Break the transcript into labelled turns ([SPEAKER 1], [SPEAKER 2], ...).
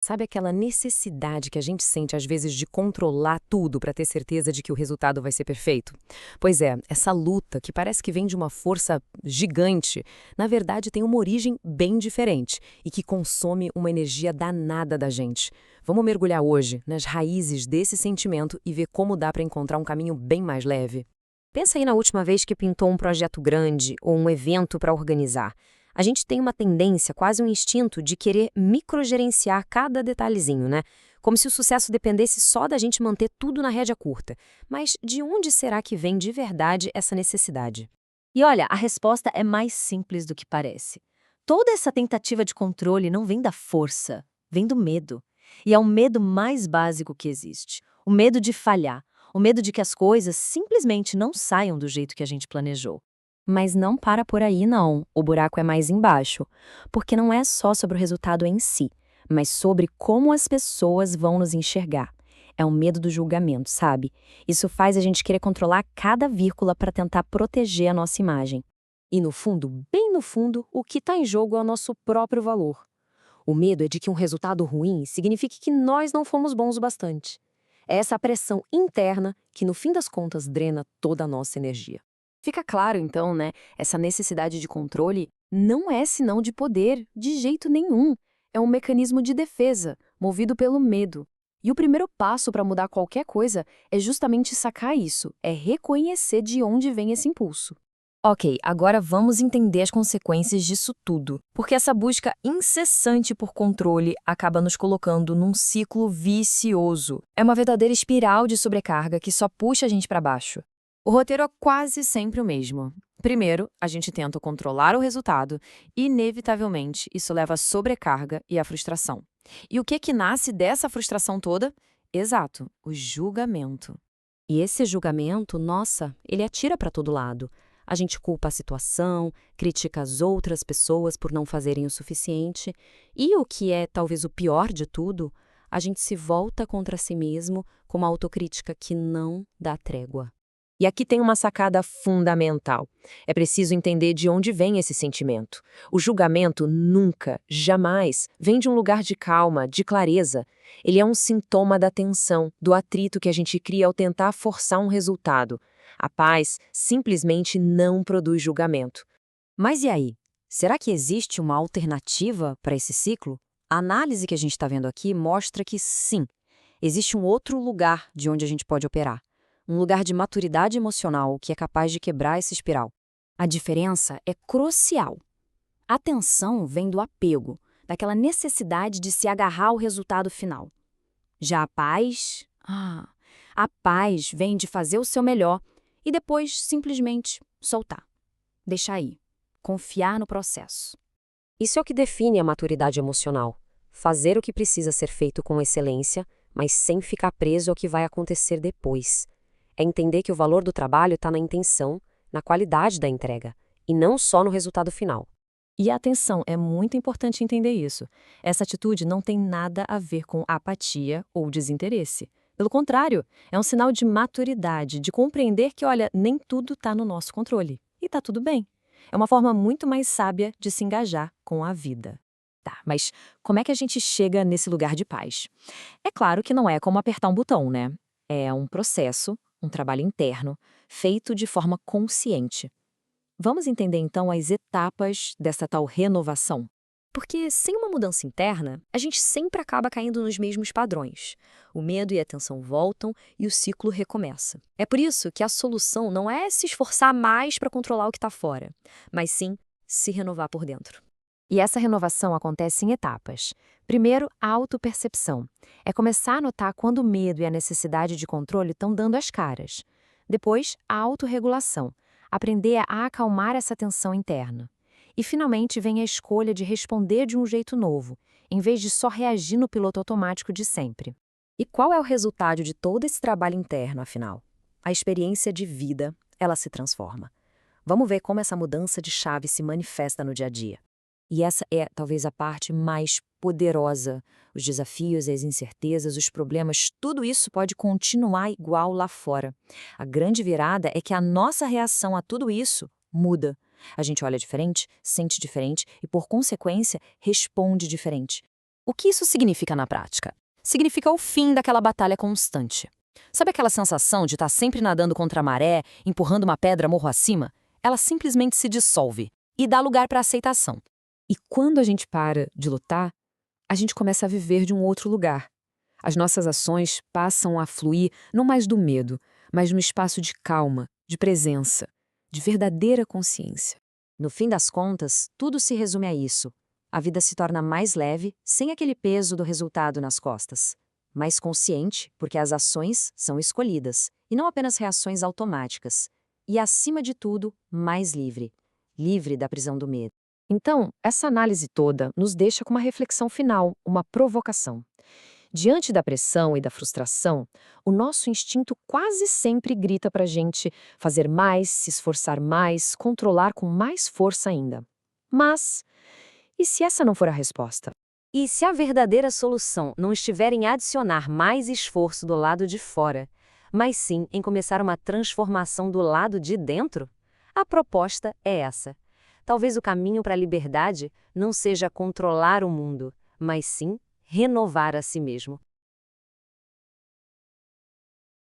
[SPEAKER 1] Sabe aquela necessidade que a gente sente às vezes de controlar tudo para ter certeza de que o resultado vai ser perfeito? Pois é, essa luta, que parece que vem de uma força gigante, na verdade tem uma origem bem diferente e que consome uma energia danada da gente. Vamos mergulhar hoje nas raízes desse sentimento e ver como dá para encontrar um caminho bem mais leve.
[SPEAKER 2] Pensa aí na última vez que pintou um projeto grande ou um evento para organizar. A gente tem uma tendência, quase um instinto, de querer microgerenciar cada detalhezinho, né? Como se o sucesso dependesse só da gente manter tudo na rédea curta. Mas de onde será que vem de verdade essa necessidade? E olha, a resposta é mais simples do que parece. Toda essa tentativa de controle não vem da força, vem do medo. E é o medo mais básico que existe. O medo de falhar. O medo de que as coisas simplesmente não saiam do jeito que a gente planejou. Mas não para por aí, não. O buraco é mais embaixo. Porque não é só sobre o resultado em si, mas sobre como as pessoas vão nos enxergar. É o medo do julgamento, sabe? Isso faz a gente querer controlar cada vírgula para tentar proteger a nossa imagem. E no fundo, bem no fundo, o que está em jogo é o nosso próprio valor. O medo é de que um resultado ruim signifique que nós não fomos bons o bastante. É essa pressão interna que, no fim das contas, drena toda a nossa energia.
[SPEAKER 1] Fica claro, então, né? Essa necessidade de controle não é sinal de poder, de jeito nenhum. É um mecanismo de defesa, movido pelo medo. E o primeiro passo para mudar qualquer coisa é justamente sacar isso, é reconhecer de onde vem esse impulso.
[SPEAKER 2] Ok, agora vamos entender as consequências disso tudo, porque essa busca incessante por controle acaba nos colocando num ciclo vicioso. É uma verdadeira espiral de sobrecarga que só puxa a gente para baixo.
[SPEAKER 1] O roteiro é quase sempre o mesmo. Primeiro, a gente tenta controlar o resultado e, inevitavelmente, isso leva à sobrecarga e à frustração. E o que nasce dessa frustração toda? Exato, o julgamento.
[SPEAKER 2] E esse julgamento, nossa, ele atira para todo lado. A gente culpa a situação, critica as outras pessoas por não fazerem o suficiente, e o que é talvez o pior de tudo, a gente se volta contra si mesmo com uma autocrítica que não dá trégua. E aqui tem uma sacada fundamental. É preciso entender de onde vem esse sentimento. O julgamento nunca, jamais, vem de um lugar de calma, de clareza. Ele é um sintoma da tensão, do atrito que a gente cria ao tentar forçar um resultado. A paz simplesmente não produz julgamento. Mas e aí? Será que existe uma alternativa para esse ciclo? A análise que a gente está vendo aqui mostra que sim, existe um outro lugar de onde a gente pode operar. Um lugar de maturidade emocional que é capaz de quebrar essa espiral. A diferença é crucial. A tensão vem do apego, daquela necessidade de se agarrar ao resultado final. Já a paz vem de fazer o seu melhor e depois simplesmente soltar, deixar ir, confiar no processo. Isso é o que define a maturidade emocional. Fazer o que precisa ser feito com excelência, mas sem ficar preso ao que vai acontecer depois. É entender que o valor do trabalho está na intenção, na qualidade da entrega, e não só no resultado final. E atenção, é muito importante entender isso. Essa atitude não tem nada a ver com apatia ou desinteresse. Pelo contrário, é um sinal de maturidade, de compreender que, olha, nem tudo está no nosso controle. E está tudo bem. É uma forma muito mais sábia de se engajar com a vida. Tá, mas como é que a gente chega nesse lugar de paz? É claro que não é como apertar um botão, né? É um processo, um trabalho interno, feito de forma consciente. Vamos entender então as etapas dessa tal renovação? Porque sem uma mudança interna, a gente sempre acaba caindo nos mesmos padrões. O medo e a tensão voltam e o ciclo recomeça. É por isso que a solução não é se esforçar mais para controlar o que está fora, mas sim se renovar por dentro. E essa renovação acontece em etapas. Primeiro, a autopercepção. É começar a notar quando o medo e a necessidade de controle estão dando as caras. Depois, a autorregulação. Aprender a acalmar essa tensão interna. E, finalmente, vem a escolha de responder de um jeito novo, em vez de só reagir no piloto automático de sempre. E qual é o resultado de todo esse trabalho interno, afinal? A experiência de vida, ela se transforma. Vamos ver como essa mudança de chave se manifesta no dia a dia. E essa é, talvez, a parte mais poderosa. Os desafios, as incertezas, os problemas, tudo isso pode continuar igual lá fora. A grande virada é que a nossa reação a tudo isso muda. A gente olha diferente, sente diferente e, por consequência, responde diferente. O que isso significa na prática? Significa o fim daquela batalha constante. Sabe aquela sensação de estar sempre nadando contra a maré, empurrando uma pedra morro acima? Ela simplesmente se dissolve e dá lugar para a aceitação. E quando a gente para de lutar, a gente começa a viver de um outro lugar. As nossas ações passam a fluir não mais do medo, mas num espaço de calma, de presença, de verdadeira consciência. No fim das contas, tudo se resume a isso. A vida se torna mais leve, sem aquele peso do resultado nas costas. Mais consciente, porque as ações são escolhidas, e não apenas reações automáticas. E, acima de tudo, mais livre. Livre da prisão do medo. Então, essa análise toda nos deixa com uma reflexão final, uma provocação. Diante da pressão e da frustração, o nosso instinto quase sempre grita pra gente fazer mais, se esforçar mais, controlar com mais força ainda. Mas, e se essa não for a resposta? E se a verdadeira solução não estiver em adicionar mais esforço do lado de fora, mas sim em começar uma transformação do lado de dentro? A proposta é essa. Talvez o caminho para a liberdade não seja controlar o mundo, mas sim renovar a si mesmo.